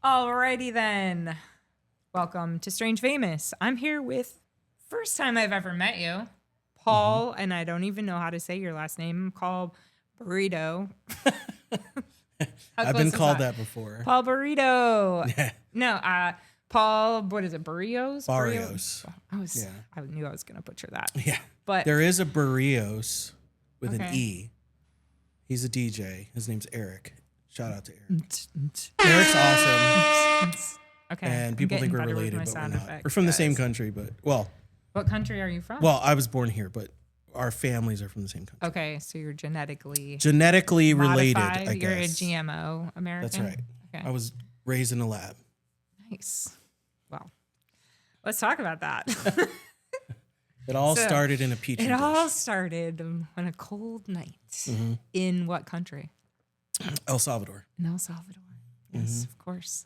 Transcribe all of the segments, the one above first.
Alrighty then. Welcome to Strange Famous. I'm here with first time I've ever met you, Paul, and I don't even know how to say your last name. I'm called Burrito. I've been called that before. Paul Burrito. Yeah. No, Paul, what is it? Barrios? Barrios. I knew I was going to butcher that. Yeah. But there is a Barrios with an Okay. E. He's a DJ. His name's Eric. Shout out to Eric. Eric's awesome. Okay. And people think we're related, but we're not. We're from the same country, but, well, What country are you from? well, I was born here, but our families are from the same country. Okay, so you're genetically Related, modified. I You're a guess. GMO American. That's right. Okay. I was raised in a lab. Nice. Well, let's talk about that. It all So, started in a petri It dish. all started on a cold night. In what country? El Salvador. In El Salvador. Yes, of course.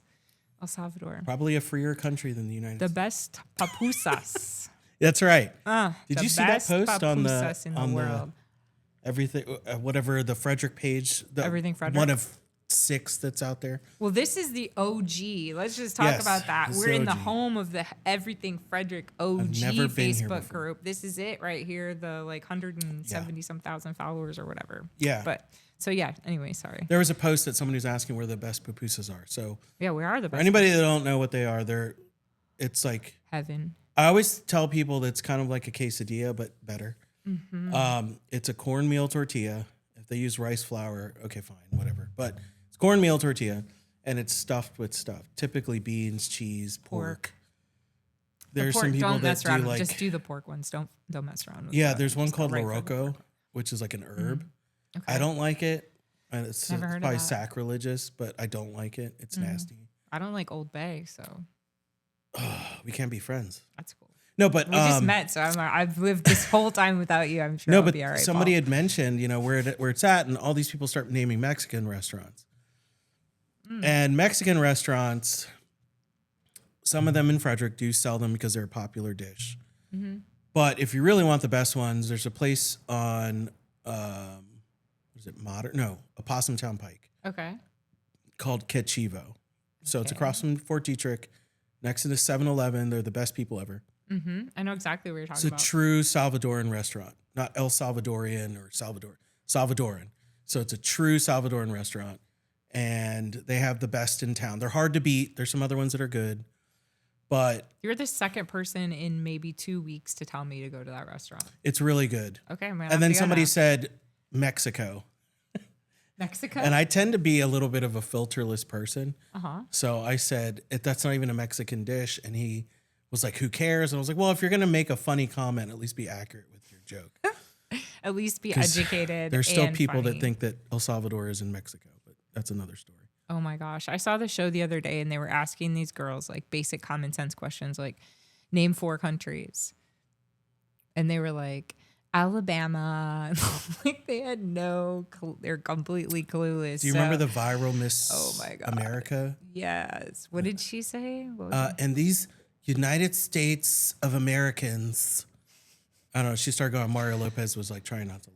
El Salvador. Probably a freer country than the United The States. best papusas. That's right. Did the you see that best post on the papusas in the world. everything, whatever the Frederick page? Everything Frederick? One of 6 that's out there. Well, this is the OG. Let's just talk Yes, about that. it's We're the in the OG. home of the Everything Frederick OG never been here Facebook before. group. This is it right here. The like 170 some thousand followers or whatever. Yeah. But so yeah. Anyway, sorry. There was a post that somebody was asking where the best pupusas are. So Yeah, we are the for best. anybody that don't know what they are, it's like, Heaven. I always tell people that it's kind of like a quesadilla, but better. It's a cornmeal tortilla. If they use rice flour, okay, fine, whatever. But it's cornmeal tortilla, and it's stuffed with stuff. Typically beans, cheese, pork. There's Pork, some people don't that mess around. do like, Just do the pork ones. Don't mess around with yeah. the- There's one just called right from the Loroco, pork. which is like an herb. Okay. I don't like it. And it's Never heard of probably that. sacrilegious, but I don't like it. It's nasty. I don't like Old Bay, so We can't be friends. that's cool. No, but We just met, so I've lived this whole time without you. I'm sure no, I'll but be all right. somebody Paul. had mentioned, where it's at, and all these people start naming Mexican restaurants. And Mexican restaurants, some of them in Frederick do sell them because they're a popular dish. But if you really want the best ones, there's a place on, is it Modern? No, Opossum Town Pike Okay. called Quechivo. So it's Okay. across from Fort Detrick, next to the 7-Eleven. They're the best people ever. I know exactly what you're It's talking a about. true Salvadoran restaurant, not El Salvadorian or Salvadoran. So it's a true Salvadoran restaurant, and they have the best in town. They're hard to beat. There's some other ones that are good, but You're the second person in maybe 2 weeks to tell me to go to that restaurant. it's really good. Okay, man. And then somebody said Mexico, Mexico. and I tend to be a little bit of a filterless person. Uh-huh. So I said, that's not even a Mexican dish. And he was like, who cares? And I was like, well, if you're going to make a funny comment, at least be accurate with your joke. At least be 'Cause educated. There's still and people funny. that think that El Salvador is in Mexico, but that's another story. Oh my gosh. I saw the show the other day and they were asking these girls like basic common sense questions like name 4 countries. And they were like Alabama. Like they had they're completely clueless. Do you remember the viral Miss Oh my God. America? Yes. What did she say? What was And these United States of Americans, I don't know, she started going, Mario Lopez was like trying not to laugh.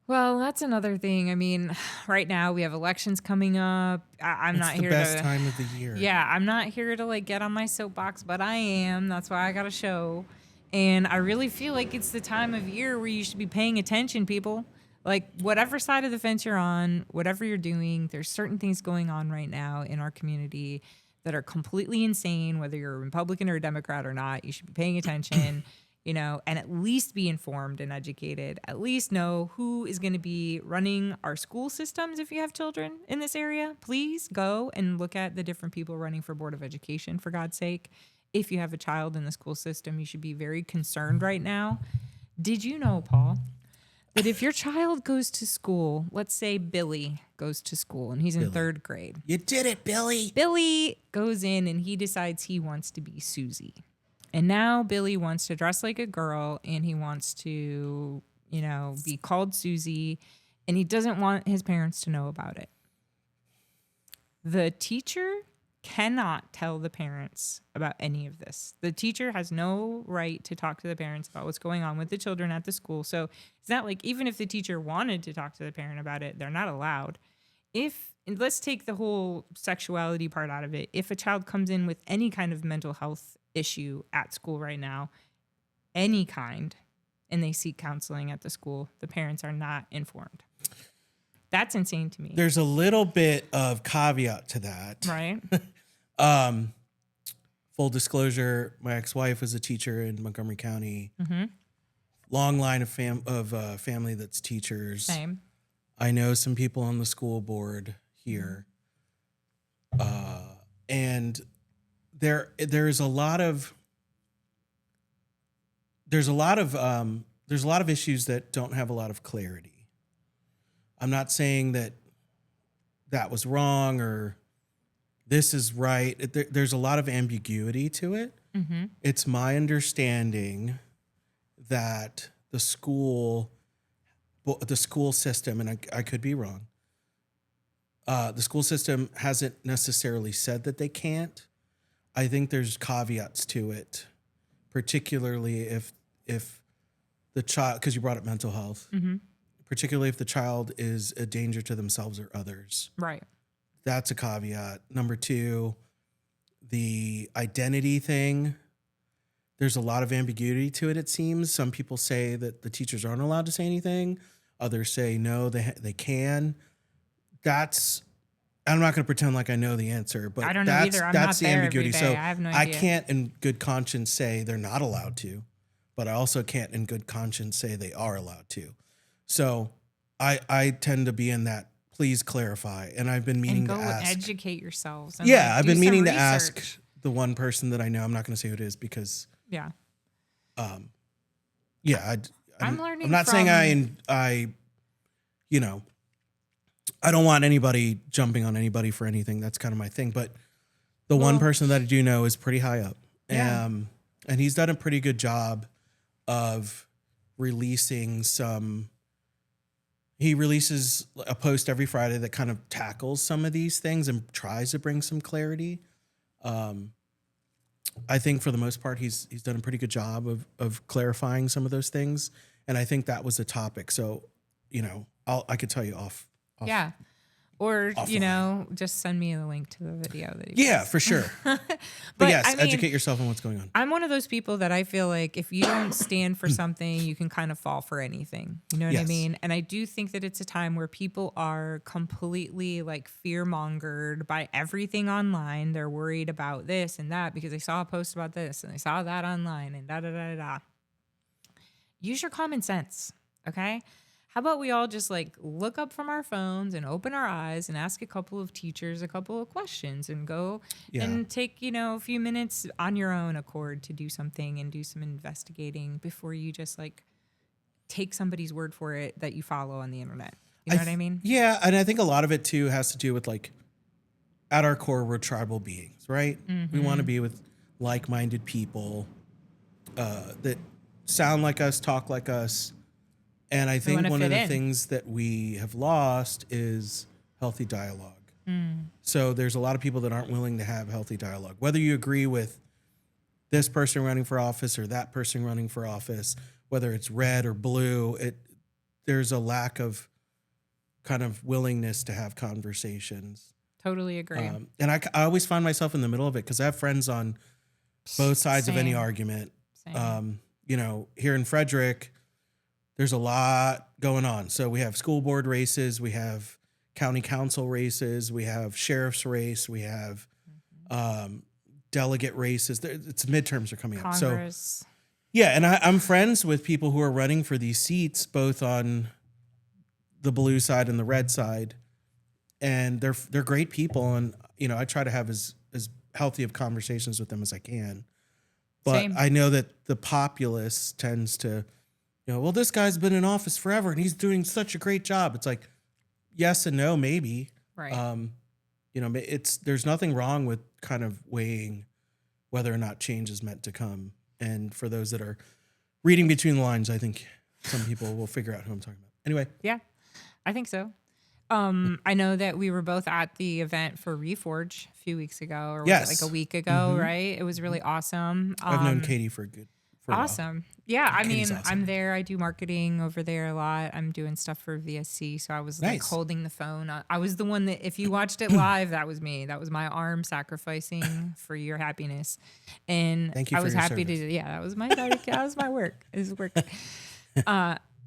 Well, that's another thing. I mean, right now we have elections coming up. I'm not It's the here best to. time of the year. Yeah, I'm not here to like get on my soapbox, but I am. That's why I got a show. And I really feel like it's the time of year where you should be paying attention, people. Like, whatever side of the fence you're on, whatever you're doing, there's certain things going on right now in our community that are completely insane, whether you're a Republican or a Democrat or not. You should be paying attention, and at least be informed and educated. At least know who is going to be running our school systems if you have children in this area. Please go and look at the different people running for Board of Education, for God's sake. If you have a child in the school system, you should be very concerned right now. Did you know, Paul, that if your child goes to school, let's say Billy goes to school and he's in 3rd grade. You did it, Billy. Billy goes in and he decides he wants to be Susie. And now Billy wants to dress like a girl and he wants to, be called Susie, and he doesn't want his parents to know about it. The teacher cannot tell the parents about any of this. The teacher has no right to talk to the parents about what's going on with the children at the school. So it's not like even if the teacher wanted to talk to the parent about it, they're not allowed. If and let's take the whole sexuality part out of it. If a child comes in with any kind of mental health issue at school right now, any kind, and they seek counseling at the school, the parents are not informed. That's insane to me. There's a little bit of caveat to that. Right? Full disclosure, my ex-wife was a teacher in Montgomery County. Long line of family that's teachers. Same. I know some people on the school board here. And there's a lot of issues that don't have a lot of clarity. I'm not saying that was wrong or this is right. There's a lot of ambiguity to it. It's my understanding that the school system, and I could be wrong, the school system hasn't necessarily said that they can't. I think there's caveats to it, particularly if the child, because you brought up mental health, particularly if the child is a danger to themselves or others. Right. That's a caveat. Number two, the identity thing. There's a lot of ambiguity to it, it seems. Some people say that the teachers aren't allowed to say anything. Others say no, they can. I'm not going to pretend like I know the answer, but I don't know either. I'm that's not the there ambiguity. every day. So I have no I idea. can't in good conscience say they're not allowed to, but I also can't in good conscience say they are allowed to. So I tend to be in that, please clarify. And I've been meaning and go to ask. educate yourselves. And Yeah, like, I've do been some meaning to research. ask the one person that I know. I'm not going to say who it is because, Yeah. yeah, I'm learning. I'm not saying I don't want anybody jumping on anybody for anything. That's kind of my thing. But the one person that I do know is pretty high up. Yeah. And he's done a pretty good job of releasing he releases a post every Friday that kind of tackles some of these things and tries to bring some clarity. I think for the most part, he's done a pretty good job of clarifying some of those things. And I think that was the topic. So, I could tell you off. Yeah. Or, offline. just send me a link to the video that Yeah, for sure. but yes, I mean, educate yourself on what's going on. I'm one of those people that I feel like if you don't stand for something, you can kind of fall for anything. You know what I Yes. mean? And I do think that it's a time where people are completely like fear mongered by everything online. They're worried about this and that because they saw a post about this and they saw that online and da da da da da. Use your common sense, okay? How about we all just like look up from our phones and open our eyes and ask a couple of teachers a couple of questions and go and take, a few minutes on your own accord to do something and do some investigating before you just like take somebody's word for it that you follow on the internet. You know what I mean? Yeah. And I think a lot of it too has to do with like at our core, we're tribal beings, right? We want to be with like-minded people that sound like us, talk like us. And I think one of the things that we have lost is healthy dialogue. So there's a lot of people that aren't willing to have healthy dialogue. Whether you agree with this person running for office or that person running for office, whether it's red or blue, there's a lack of kind of willingness to have conversations. Totally agree. And I always find myself in the middle of it because I have friends on both sides of any argument. Here in Frederick, there's a lot going on. So we have school board races, we have county council races, we have sheriff's race, we have delegate races. It's midterms are coming up. Congress. So yeah, and I'm friends with people who are running for these seats, both on the blue side and the red side, and they're great people. And I try to have as healthy of conversations with them as I can. But Same. I know that the populace tends to. Well, this guy's been in office forever and he's doing such a great job. It's like, yes and no, maybe. Right. There's nothing wrong with kind of weighing whether or not change is meant to come. And for those that are reading between the lines, I think some people will figure out who I'm talking about. Anyway. Yeah, I think so. I know that we were both at the event for Reforge a few weeks ago, or was it like a week ago, right? It was really awesome. I've known Katie for for a while. Awesome. Yeah, I Katie's mean, awesome. I'm there. I do marketing over there a lot. I'm doing stuff for VSC, so I was like Nice. holding the phone. I was the one that, if you watched it live, that was me. That was my arm sacrificing for your happiness, and Thank you I for was your happy service. to. Yeah, that was my that was my work. It was work.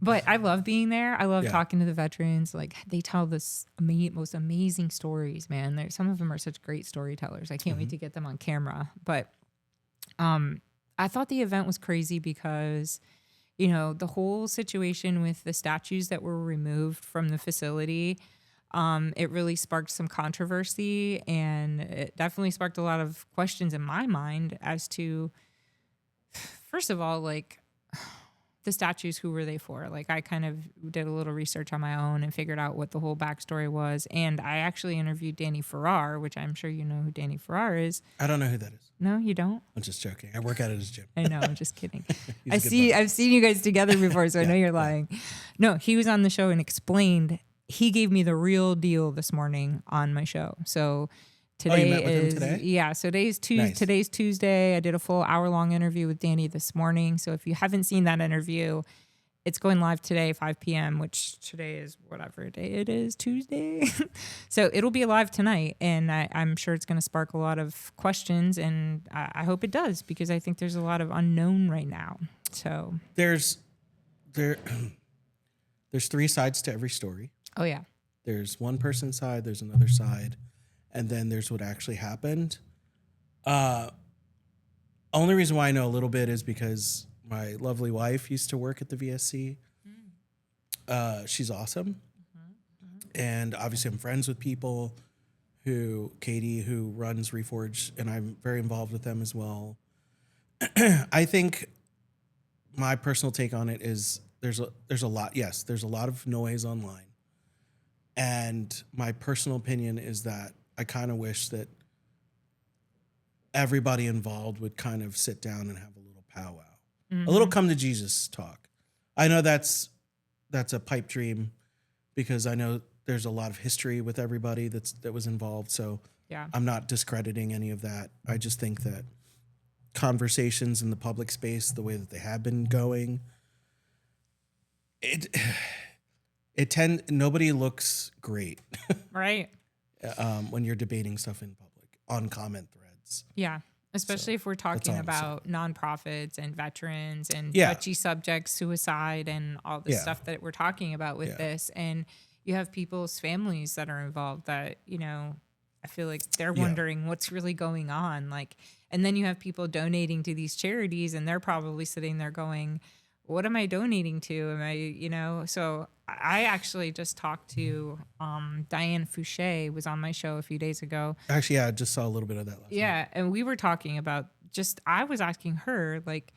But I love being there. I love Yeah. talking to the veterans. Like, they tell this most amazing stories, man. Some of them are such great storytellers. I can't wait to get them on camera. But I thought the event was crazy because, you know, the whole situation with the statues that were removed from the facility, it really sparked some controversy, and it definitely sparked a lot of questions in my mind as to, first of all, like, the statues, who were they for? Like, I kind of did a little research on my own and figured out what the whole backstory was. And I actually interviewed Danny Farrar, which I'm sure you know who Danny Farrar is. I don't know who that is. No, you don't? I'm just joking. I work out at his gym. I know, I'm just kidding. He's a good buddy. I've seen you guys together before, so I know you're lying. No, he was on the show and explained. He gave me the real deal this morning on my show. So today you met with him is today? Yeah. So Nice. today's Tuesday. I did a full hour-long interview with Danny this morning. So if you haven't seen that interview, it's going live today, 5 p.m., which today is whatever day it is, Tuesday. So it'll be live tonight, and I'm sure it's going to spark a lot of questions, and I hope it does, because I think there's a lot of unknown right now. So There's 3 sides to every story. oh yeah, There's one person's side, there's another side, and then there's what actually happened. Only reason why I know a little bit is because my lovely wife used to work at the VSC. She's awesome. And obviously I'm friends with people Katie, who runs Reforge, and I'm very involved with them as well. I think my personal take on it is there's a lot. Yes, there's a lot of noise online. And my personal opinion is that I kind of wish that everybody involved would kind of sit down and have a little powwow, a little come to Jesus talk. I know that's a pipe dream, because I know there's a lot of history with everybody that was involved. So yeah, I'm not discrediting any of that. I just think that conversations in the public space, the way that they have been going, nobody looks great right. when you're debating stuff in public on comment threads. Yeah. Especially if we're all talking I'm about nonprofits and veterans and Yeah. touchy subjects, suicide, and all the Yeah. stuff that we're talking about with Yeah. this. And you have people's families that are involved that, you know, I feel like they're wondering what's really going on. Like, and then you have people donating to these charities, and they're probably sitting there going, what am I donating to? Am I, you know? So I actually just talked to Diane Fouché, was on my show a few days ago. Actually, yeah, I just saw a little bit of that last night. Yeah, and we were talking about I was asking her, like,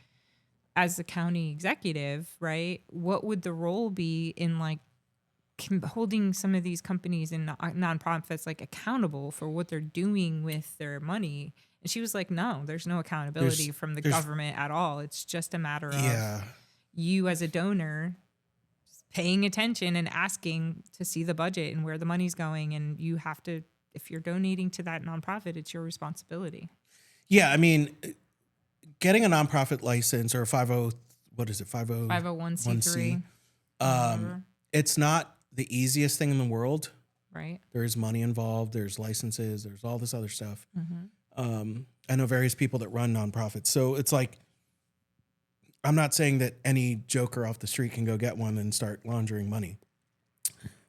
as the county executive, right, what would the role be in, like, holding some of these companies and nonprofits, like, accountable for what they're doing with their money? And she was like, no, there's no accountability from the government at all. It's just a matter of you as a donor paying attention and asking to see the budget and where the money's going. And you have to, if you're donating to that nonprofit, it's your responsibility. Yeah, I mean, getting a nonprofit license or a 501c3. It's not the easiest thing in the world. Right. There is money involved. There's licenses. There's all this other stuff. I know various people that run nonprofits. So it's like, I'm not saying that any joker off the street can go get one and start laundering money.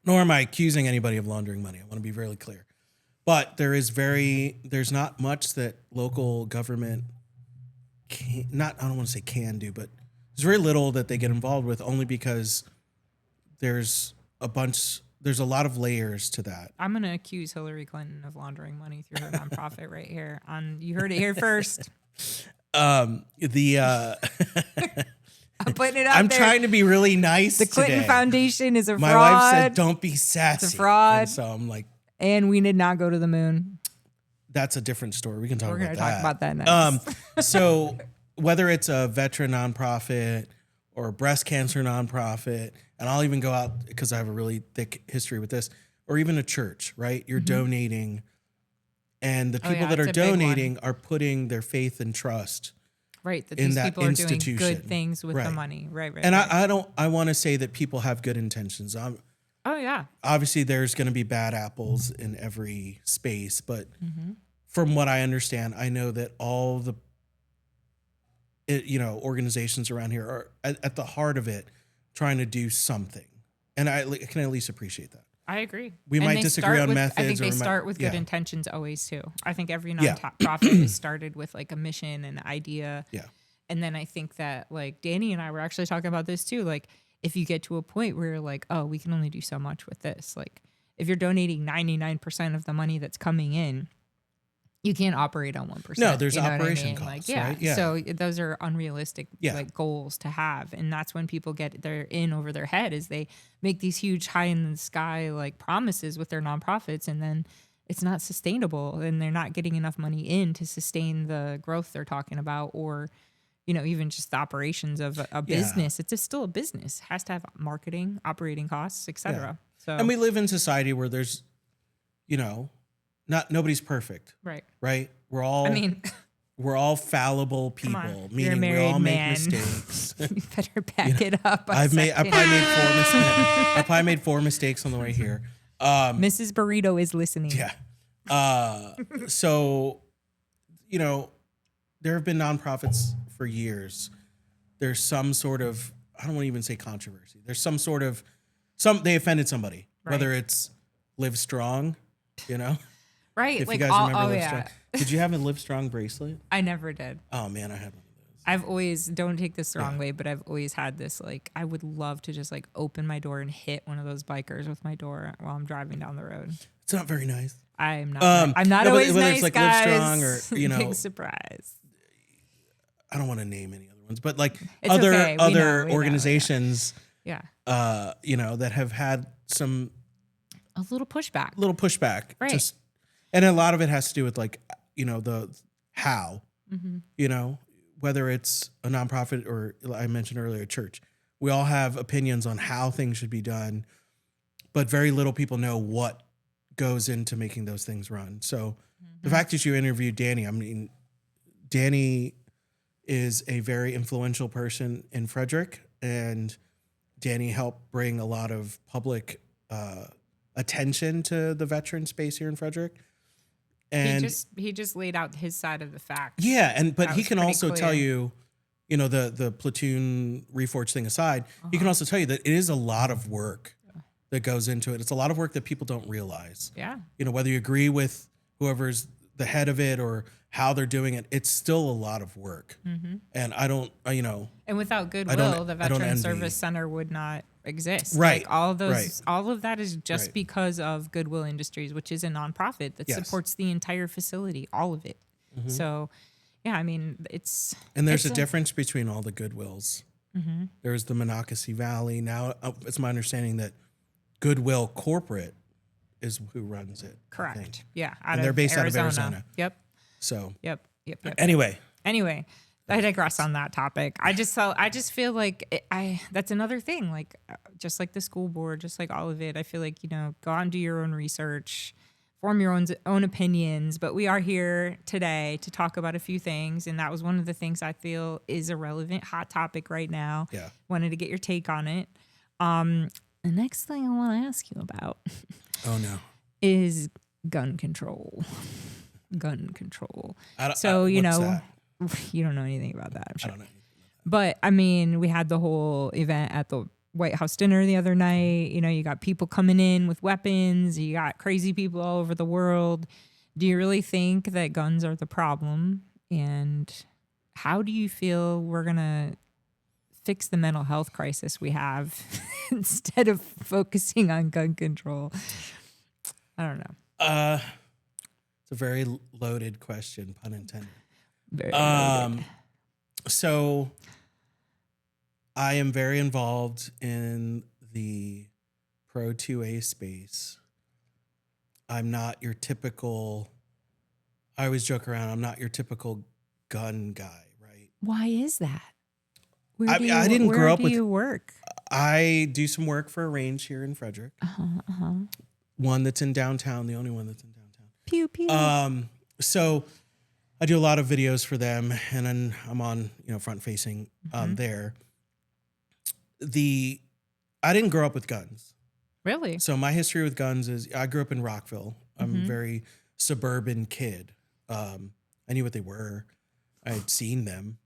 Nor am I accusing anybody of laundering money. I want to be really clear. But there's not much that local government I don't want to say can do, but there's very little that they get involved with, only because there's a lot of layers to that. I'm going to accuse Hillary Clinton of laundering money through her nonprofit right here. You heard it here first. I'm putting it out there. trying to be really nice. The Clinton today. Foundation is a fraud. My wife said, "Don't be sassy." It's a fraud. And so I'm like, and we did not go to the moon. that's a different story. We can talk We're about going to that. talk about that next. So whether it's a veteran nonprofit or a breast cancer nonprofit, and I'll even go out because I have a really thick history with this, or even a church, right? You're donating, and the people that are it's a big one. donating are putting their faith and trust Right. That in these that people are doing institution. good things with the Right. money. Right. Right. And right. I want to say that people have good intentions. Oh, yeah. Obviously there's going to be bad apples in every space, but from what I understand, I know that all the organizations around here are at the heart of it trying to do something. And I can at least appreciate that. I agree. We might disagree on methods. I think they start with good intentions always too. I think every nonprofit is started with like a mission and idea. Yeah. And then I think that like Danny and I were actually talking about this too. Like if you get to a point where you're like, oh, we can only do so much with this. Like if you're donating 99% of the money that's coming in, you can't operate on 1%. No, there's you know operation what I mean? costs, Like, yeah. right? Yeah. So those are unrealistic like goals to have. And that's when people get in over their head is they make these huge high in the sky like promises with their nonprofits and then it's not sustainable and they're not getting enough money in to sustain the growth they're talking about or, even just the operations of a business. It's still a business. It has to have marketing, operating costs, etc. Yeah. So And we live in society where there's, nobody's perfect. Right. Right. We're all fallible people, on, meaning we all make mistakes. You better back it up. I probably made 4 mistakes on the way here. Mrs. Burrito is listening. Yeah. So, there have been nonprofits for years. There's some sort of, I don't want to even say controversy. There's some sort of, they offended somebody, whether it's Live Strong, Right. If like, you guys remember Live Strong. yeah. Did you have a Live Strong bracelet? I never did. Oh man, I had one of those. I've always, don't take this the wrong way, but I've always had this, like, I would love to just like open my door and hit one of those bikers with my door while I'm driving down the road. It's not very nice. I'm not always whether nice, it's like guys. Live Strong or, Big surprise. I don't want to name any other ones, but like It's other okay. We know, organizations, Yeah. that have had some A little pushback. Right. And a lot of it has to do with like, the how, whether it's a nonprofit or I mentioned earlier, a church, we all have opinions on how things should be done, but very little people know what goes into making those things run. So the fact that you interviewed Danny, I mean, Danny is a very influential person in Frederick, and Danny helped bring a lot of public attention to the veteran space here in Frederick. And he just laid out his side of the facts. Yeah, but he can also clear. tell you, the Platoon Reforge thing aside, he can also tell you that it is a lot of work that goes into it. It's a lot of work that people don't realize. Yeah. Whether you agree with whoever's the head of it or how they're doing it, it's still a lot of work. And I don't, And without goodwill, the Veteran envy. Service Center would not exist. Right. Like all of those, Right. all of that is just Right. because of Goodwill Industries, which is a nonprofit that supports the entire facility, all of it. So, yeah, I mean, And there's a difference between all the Goodwills. There's the Monocacy Valley. Now, it's my understanding that Goodwill Corporate is who runs it. correct. Yeah. And they're based out of Arizona. Yep. So, Yep. anyway. I digress on that topic. I just feel like that's another thing. Like, just like the school board, just like all of it, I feel like, go out and do your own research, form your own opinions. But we are here today to talk about a few things. And that was one of the things I feel is a relevant hot topic right now. Yeah. Wanted to get your take on it. The next thing I want to ask you about Oh, no. is gun control. Gun control. What's know, that? you don't know anything about that, I'm sure. I don't know. But I mean, we had the whole event at the White House dinner the other night. You got people coming in with weapons. You got crazy people all over the world. Do you really think that guns are the problem? And how do you feel we're going to fix the mental health crisis we have instead of focusing on gun control? I don't know. It's a very loaded question, pun intended. Very loaded. So I am very involved in the Pro 2A space. I'm not your typical, I always joke around, I'm not your typical gun guy, right? Why is that? I didn't grow up with. Where do you work? I do some work for a range here in Frederick. One that's in downtown, the only one that's in downtown. Pew pew. So I do a lot of videos for them, and then I'm on, front facing there. I didn't grow up with guns. Really? So my history with guns is I grew up in Rockville. I'm a very suburban kid. I knew what they were. I had seen them.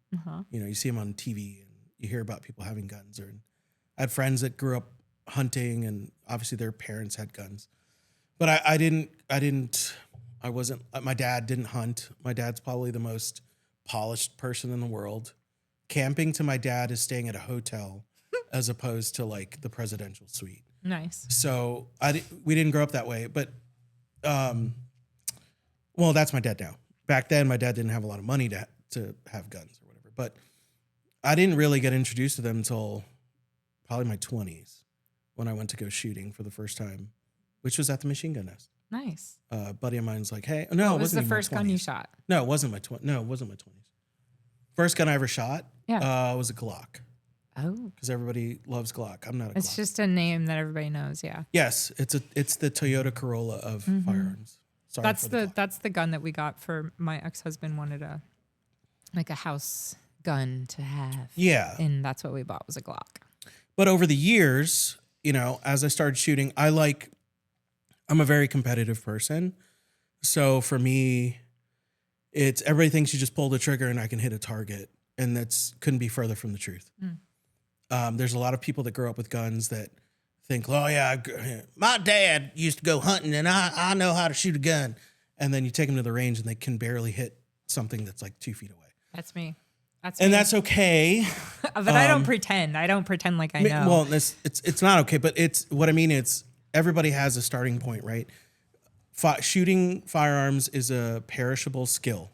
You see them on TV and you hear about people having guns. I had friends that grew up hunting, and obviously their parents had guns. But my dad didn't hunt. My dad's probably the most polished person in the world. Camping to my dad is staying at a hotel as opposed to like the presidential suite. Nice. So we didn't grow up that way, but, well, that's my dad now. Back then, my dad didn't have a lot of money to have guns or whatever, but I didn't really get introduced to them until probably my 20s when I went to go shooting for the first time, which was at the machine gun nest. Nice. A buddy of mine's like, hey, no, what was the first gun you shot? No, it wasn't my 20s. First gun I ever shot was a Glock. Oh. Because everybody loves Glock. I'm not a Glock. It's just a name that everybody knows, yeah. Yes, it's the Toyota Corolla of firearms. Sorry, that's the gun that we got for my ex-husband wanted a house gun to have. Yeah. And that's what we bought was a Glock. But over the years, as I started shooting, I'm a very competitive person. So for me, it's everybody thinks you just pull the trigger and I can hit a target. And couldn't be further from the truth. There's a lot of people that grow up with guns that think, oh yeah, my dad used to go hunting and I know how to shoot a gun. And then you take them to the range and they can barely hit something that's like 2 feet away. That's me. That's okay. But I don't pretend. I don't pretend like I know. Well, it's not okay, but it's what I mean. It's everybody has a starting point, right? Shooting firearms is a perishable skill.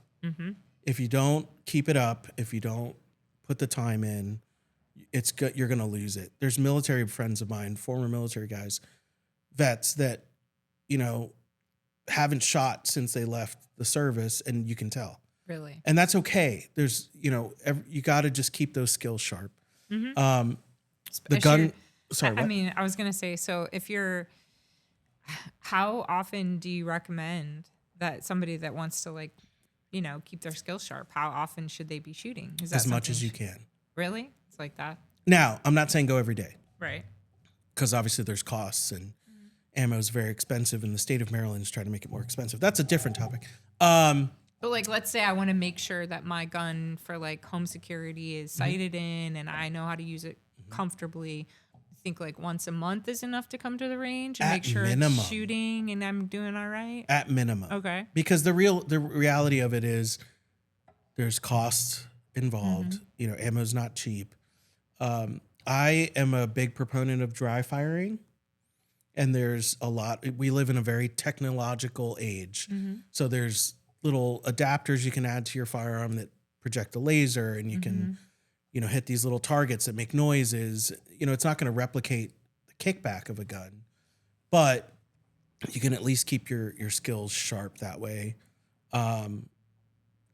If you don't keep it up, if you don't put the time in, you're going to lose it. There's military friends of mine, former military guys, vets that, haven't shot since they left the service, and you can tell. Really? And that's okay. There's, you got to just keep those skills sharp. The gun, sorry, what? I mean, I was going to say, so how often do you recommend that somebody that wants to keep their skills sharp, how often should they be shooting? Is that as much as you can? Really? It's like that? Now, I'm not saying go every day. Right. Because obviously there's costs and ammo is very expensive, and the state of Maryland is trying to make it more expensive. That's a different topic. But let's say I want to make sure that my gun for home security is sighted in and I know how to use it comfortably. I think once a month is enough to come to the range and make sure it's shooting and I'm doing all right? At minimum. Okay. Because the reality of it is there's costs involved. Ammo's not cheap. I am a big proponent of dry firing. And there's we live in a very technological age. So there's little adapters you can add to your firearm that project a laser, and you can, hit these little targets that make noises. It's not going to replicate the kickback of a gun, but you can at least keep your skills sharp that way. Kind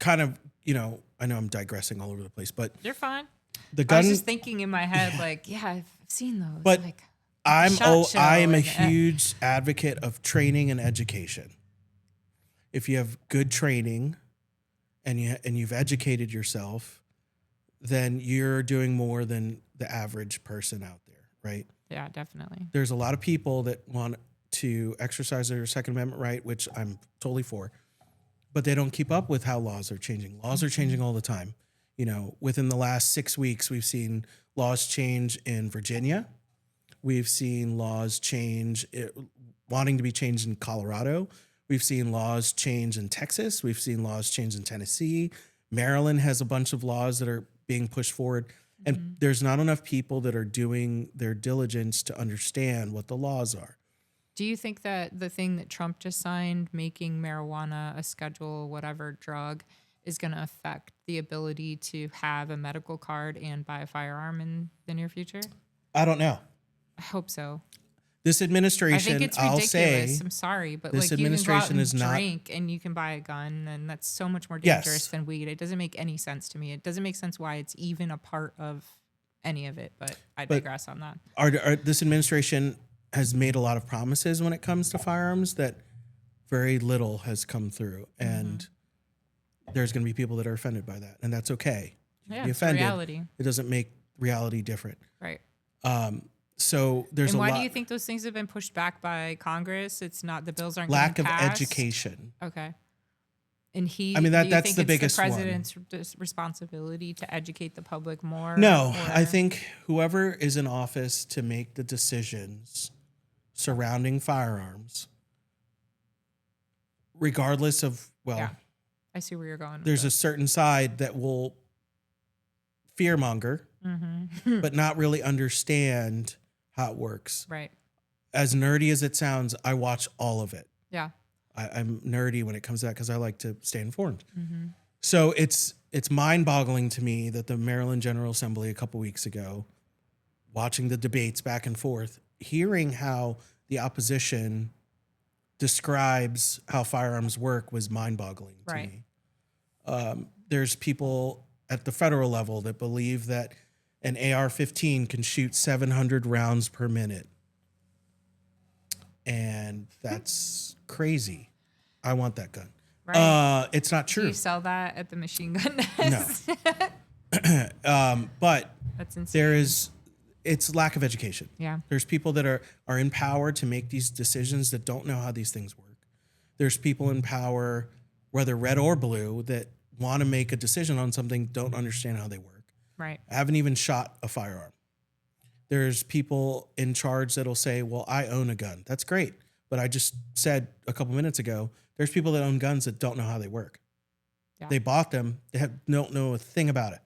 of, I know I'm digressing all over the place, but you're fine. The gun, I was just thinking in my head, I've seen those. But I am a and, huge advocate of training and education. If you have good training and you've educated yourself, then you're doing more than the average person out there, right? Yeah, definitely. There's a lot of people that want to exercise their Second Amendment right, which I'm totally for, but they don't keep up with how laws are changing. Laws are changing all the time. Within the last 6 weeks, we've seen laws change in Virginia. We've seen laws wanting to be changed in Colorado. We've seen laws change in Texas. We've seen laws change in Tennessee. Maryland has a bunch of laws that are being pushed forward. And there's not enough people that are doing their diligence to understand what the laws are. Do you think that the thing that Trump just signed, making marijuana a schedule whatever drug, is going to affect the ability to have a medical card and buy a firearm in the near future? I don't know. I hope so. This administration, I think it's ridiculous. I'm sorry, but this you can go out administration is and not drink and you can buy a gun, and that's so much more dangerous than weed. It doesn't make any sense to me. It doesn't make sense why it's even a part of any of it, but I digress on that. This administration has made a lot of promises when it comes to firearms that very little has come through. And there's going to be people that are offended by that, and that's okay. Yeah, Be it's offended. reality. It doesn't make reality different. Right. So there's And a why lot do you think those things have been pushed back by Congress? It's not, the bills aren't lack getting of passed? education. Okay. And I mean, do you that's think the it's biggest the one. president's responsibility to educate the public more? No, or- I think whoever is in office to make the decisions surrounding firearms, regardless of, well, Yeah. I see where you're going. with there's a this. certain side that will fearmonger, but not really understand how it works. Right. As nerdy as it sounds, I watch all of it. Yeah. I'm nerdy when it comes to that because I like to stay informed. So it's mind-boggling to me that the Maryland General Assembly a couple weeks ago, watching the debates back and forth, hearing how the opposition describes how firearms work was mind-boggling to Right. me. There's people at the federal level that believe that an AR-15 can shoot 700 rounds per minute. And that's crazy. I want that gun. Right. It's not Do true. you sell that at the machine gun nest? But That's insane. there is, it's lack of education. Yeah. There's people that are in power to make these decisions that don't know how these things work. There's people in power, whether red or blue, that want to make a decision on something, don't understand how they work. Right. I haven't even shot a firearm. There's people in charge that'll say, well, I own a gun. That's great. But I just said a couple minutes ago, there's people that own guns that don't know how they work. Yeah. They bought them. They don't know a thing about it.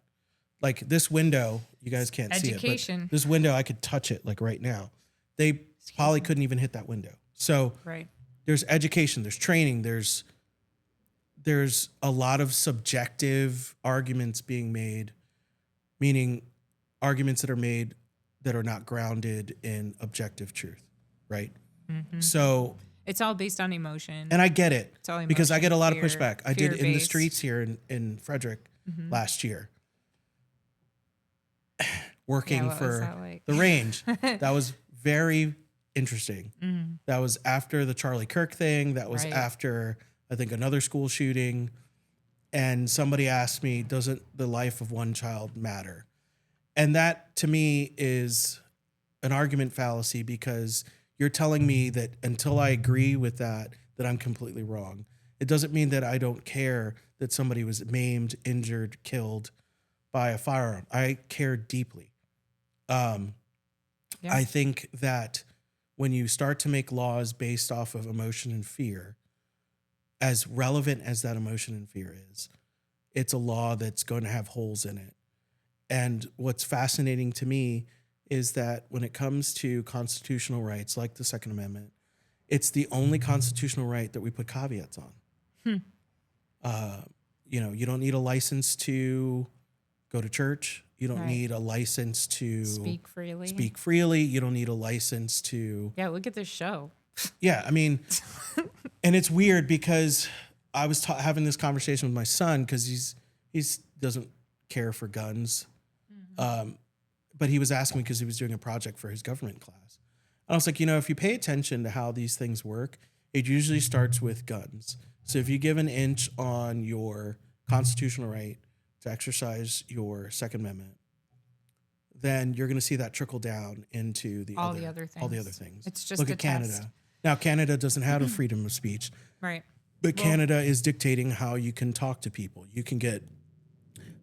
Like this window, you guys can't see it. Education. But this window, I could touch it like right now. They probably couldn't even hit that window. So Right. there's education, there's training, there's a lot of subjective arguments being made, meaning arguments that are made that are not grounded in objective truth, right? So, It's all based on emotion. and I get it It's all because I get a lot of emotion, pushback. I did in the fear-based. streets here in Frederick last year, working what was for that like? the range. That was very interesting. That was after the Charlie Kirk thing. That was Right. after, I think, another school shooting. And somebody asked me, doesn't the life of one child matter? And that to me is an argument fallacy because you're telling me that until I agree with that I'm completely wrong. It doesn't mean that I don't care that somebody was maimed, injured, killed by a firearm. I care deeply. Yeah. I think that when you start to make laws based off of emotion and fear, as relevant as that emotion and fear is, it's a law that's going to have holes in it. And what's fascinating to me is that when it comes to constitutional rights like the Second Amendment, it's the only constitutional right that we put caveats on. You don't need a license to go to church. You don't Right. need a license to Speak freely. speak freely. You don't need a license to, Yeah, look at this show. yeah, I mean, and it's weird because I was having this conversation with my son because he's doesn't care for guns. But he was asking me because he was doing a project for his government class. And I was like, if you pay attention to how these things work, it usually starts with guns. So if you give an inch on your constitutional right to exercise your Second Amendment, then you're going to see that trickle down into All the other all the things. other things. It's just Look a at Canada. test. Now, Canada doesn't have a freedom of speech, Right. but Canada is dictating how you can talk to people. You can get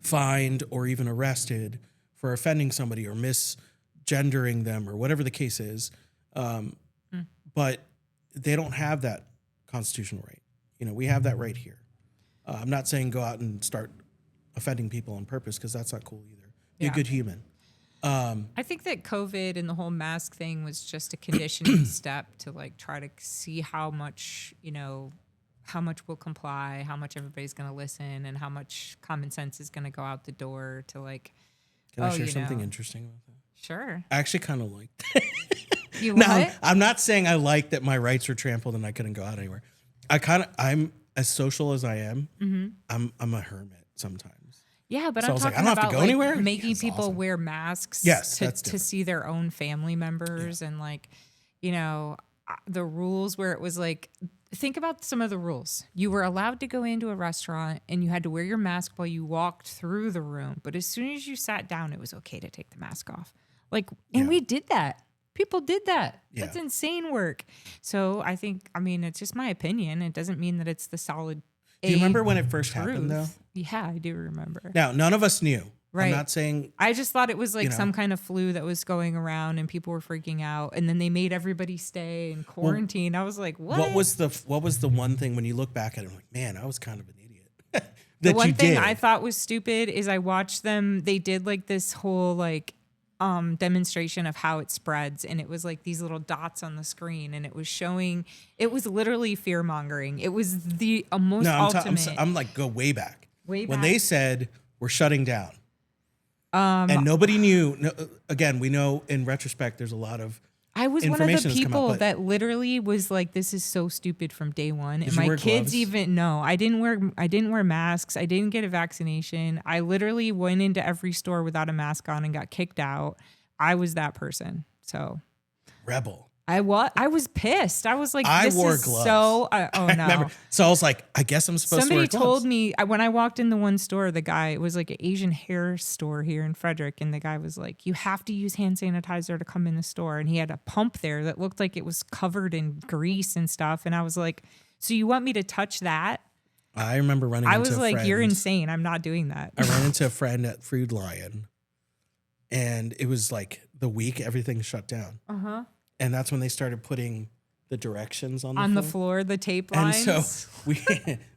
fined or even arrested for offending somebody or misgendering them or whatever the case is. But they don't have that constitutional right. We have that right here. I'm not saying go out and start offending people on purpose because that's not cool either. Be a Yeah. good human. I think that COVID and the whole mask thing was just a conditioning step to try to see how much we'll comply, how much everybody's going to listen, and how much common sense is going to go out the door to Can I share something interesting about that? Sure. I actually kind of like You No, what? I'm not saying I like that my rights were trampled and I couldn't go out anywhere. I'm as social as I am. I'm a hermit sometimes. Yeah, but So I I'm was like, talking I don't have about to go anywhere? making Yes, people awesome. wear masks Yes, to that's different. see their own family members and the rules where it was think about some of the rules. You were allowed to go into a restaurant and you had to wear your mask while you walked through the room. But as soon as you sat down, it was okay to take the mask off. Like, and we did that. People did that. Yeah. That's insane work. So I think, I mean, it's just my opinion. It doesn't mean that it's the solid. Do you remember when it first happened, though? Yeah, I do remember. Now, none of us knew. Right. I'm not saying. I just thought it was like some kind of flu that was going around and people were freaking out. And then they made everybody stay in quarantine. Well, I was like, what? What was the one thing when you look back at it, I'm like, man, I was kind of an idiot. The one thing I thought was stupid is I watched them. They did like this whole like demonstration of how it spreads, and it was like these little dots on the screen, and it was showing. It was literally fear mongering. It was the most ultimate. I'm like go way back. Way back. When they said we're shutting down, and nobody knew. No, again, we know in retrospect, there's a lot of. I was one of the people that literally was like, "This is so stupid" from day one, and my kids even no. I didn't wear masks. I didn't get a vaccination. I literally went into every store without a mask on and got kicked out. I was that person. So rebel. I was pissed. I was like, I this wore is gloves. So oh no. Remember? So I was like, I guess I'm supposed to wear gloves. Somebody told me when I walked in the one store, the guy, it was like an Asian hair store here in Frederick, and the guy was like, you have to use hand sanitizer to come in the store, and he had a pump there that looked like it was covered in grease and stuff, and I was like, so you want me to touch that? I remember running into a friend. I was like, you're insane. I'm not doing that. I ran into a friend at Food Lion, and it was like the week everything shut down. Uh-huh. And that's when they started putting the directions on the floor, the tape lines. And so we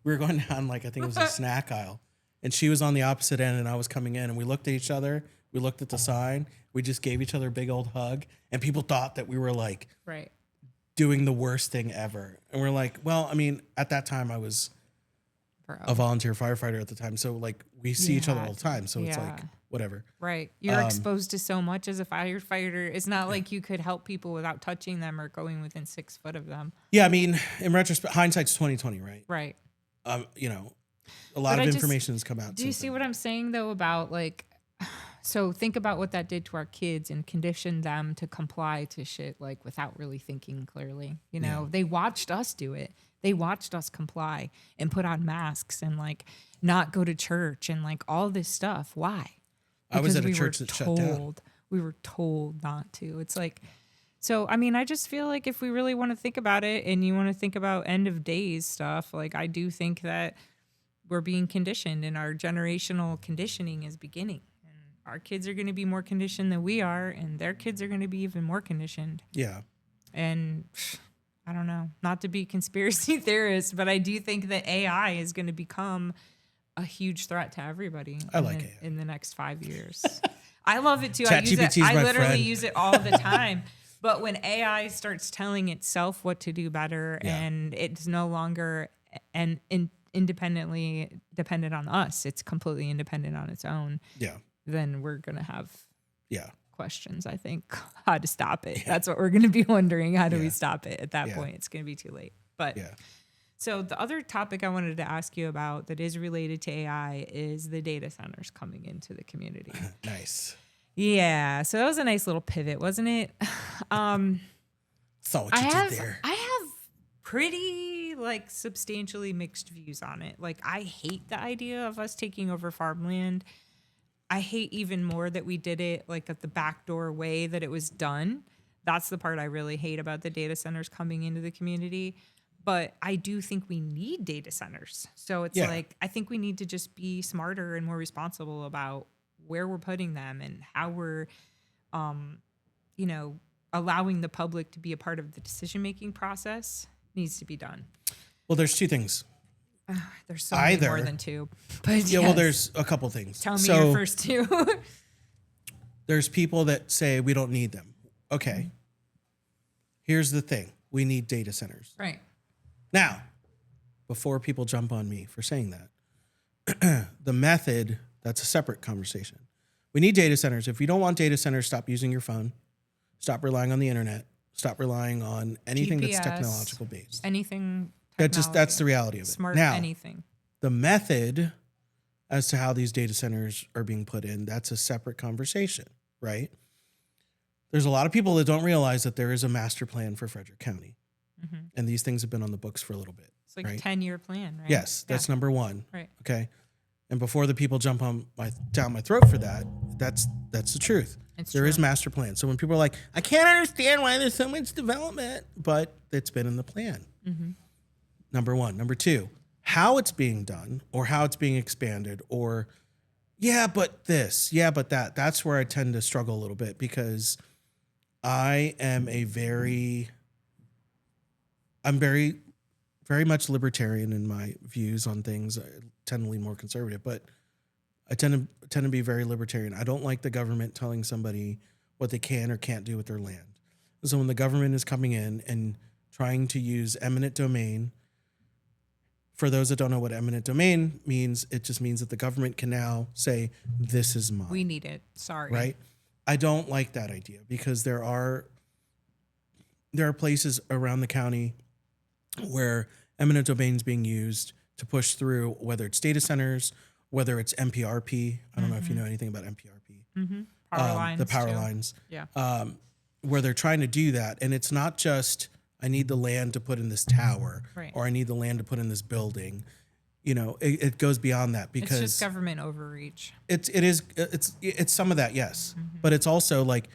were going down, like, I think it was a snack aisle, and she was on the opposite end and I was coming in, and we looked at each other. We looked at the sign. We just gave each other a big old hug, and people thought that we were like doing the worst thing ever. And we're like, well, I mean, at that time I was a volunteer firefighter at the time. So like we see each other all the time. So it's like, whatever. Right. You're exposed to so much as a firefighter. It's not like you could help people without touching them or going within 6 foot of them. Yeah. I mean, in retrospect, hindsight's 2020, right? Right. You know, a lot of information has come out. Do you see what I'm saying though about like, so think about what that did to our kids and conditioned them to comply to shit like without really thinking clearly. You know, they watched us do it. They watched us comply and put on masks and like not go to church and like all this stuff. Why? I was at a church that shut down. We were told not to. It's like, so, I mean, I just feel like if we really want to think about it and you want to think about end of days stuff, like I do think that we're being conditioned and our generational conditioning is beginning. And our kids are going to be more conditioned than we are, and their kids are going to be even more conditioned. Yeah. And I don't know, not to be conspiracy theorist, but I do think that AI is going to become a huge threat to everybody in the next 5 years. I love it too. I literally use it all the time. But when AI starts telling itself what to do better and it's no longer independently dependent on us, it's completely independent on its own. Yeah. Then we're going to have questions, I think, how to stop it. That's what we're going to be wondering. How do we stop it? At that point, it's going to be too late. But so the other topic I wanted to ask you about that is related to AI is the data centers coming into the community. Nice. Yeah. So that was a nice little pivot, wasn't it? Saw what you did there. I have pretty like substantially mixed views on it. Like I hate the idea of us taking over farmland. I hate even more that we did it like at the backdoor way that it was done. That's the part I really hate about the data centers coming into the community. But I do think we need data centers. So it's like, I think we need to just be smarter and more responsible about where we're putting them and how we're, allowing the public to be a part of the decision-making process needs to be done. Well, there's two things. There's so many more than two. But well, there's a couple things. Tell me your first two. There's people that say we don't need them. Okay. Here's the thing. We need data centers. Right. Now, before people jump on me for saying that, the method, that's a separate conversation. We need data centers. If you don't want data centers, stop using your phone. Stop relying on the internet. Stop relying on anything GPS, that's technological based. Anything. That's the reality of it. Smart anything. The method as to how these data centers are being put in, that's a separate conversation, right? There's a lot of people that don't realize that there is a master plan for Frederick County. And these things have been on the books for a little bit. It's like right? a 10-year plan, right? Yes, that's number one. Right. Okay. And before the people jump down my throat for that, that's the truth. There is master plan. So when people are like, I can't understand why there's so much development, but it's been in the plan. Number one. Number two, how it's being done or how it's being expanded or but this, but that. That's where I tend to struggle a little bit because I'm very very much libertarian in my views on things. I tend to lean more conservative, but I tend to be very libertarian. I don't like the government telling somebody what they can or can't do with their land. So when the government is coming in and trying to use eminent domain, for those that don't know what eminent domain means, it just means that the government can now say, this is mine. We need it. Sorry. Right? I don't like that idea because there are places around the county where eminent domain is being used to push through, whether it's data centers, whether it's MPRP. I don't know if you know anything about MPRP. Power lines. The power too. lines. Yeah. Where they're trying to do that. And it's not just, I need the land to put in this tower Right. or I need the land to put in this building. You know, it goes beyond that because it's just government overreach. It's some of that, yes. But it's also like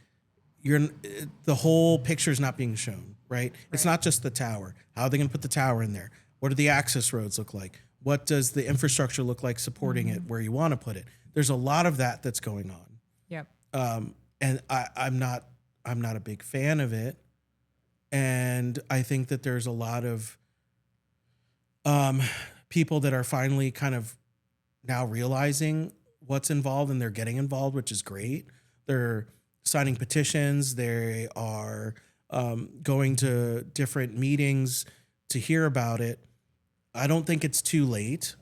the whole picture is not being shown, right? It's not just the tower. How are they going to put the tower in there? What do the access roads look like? What does the infrastructure look like supporting it where you want to put it? There's a lot of that that's going on. Yep. And I'm not a big fan of it. And I think that there's a lot of people that are finally kind of now realizing what's involved and they're getting involved, which is great. They're signing petitions. They are going to different meetings to hear about it. I don't think it's too late.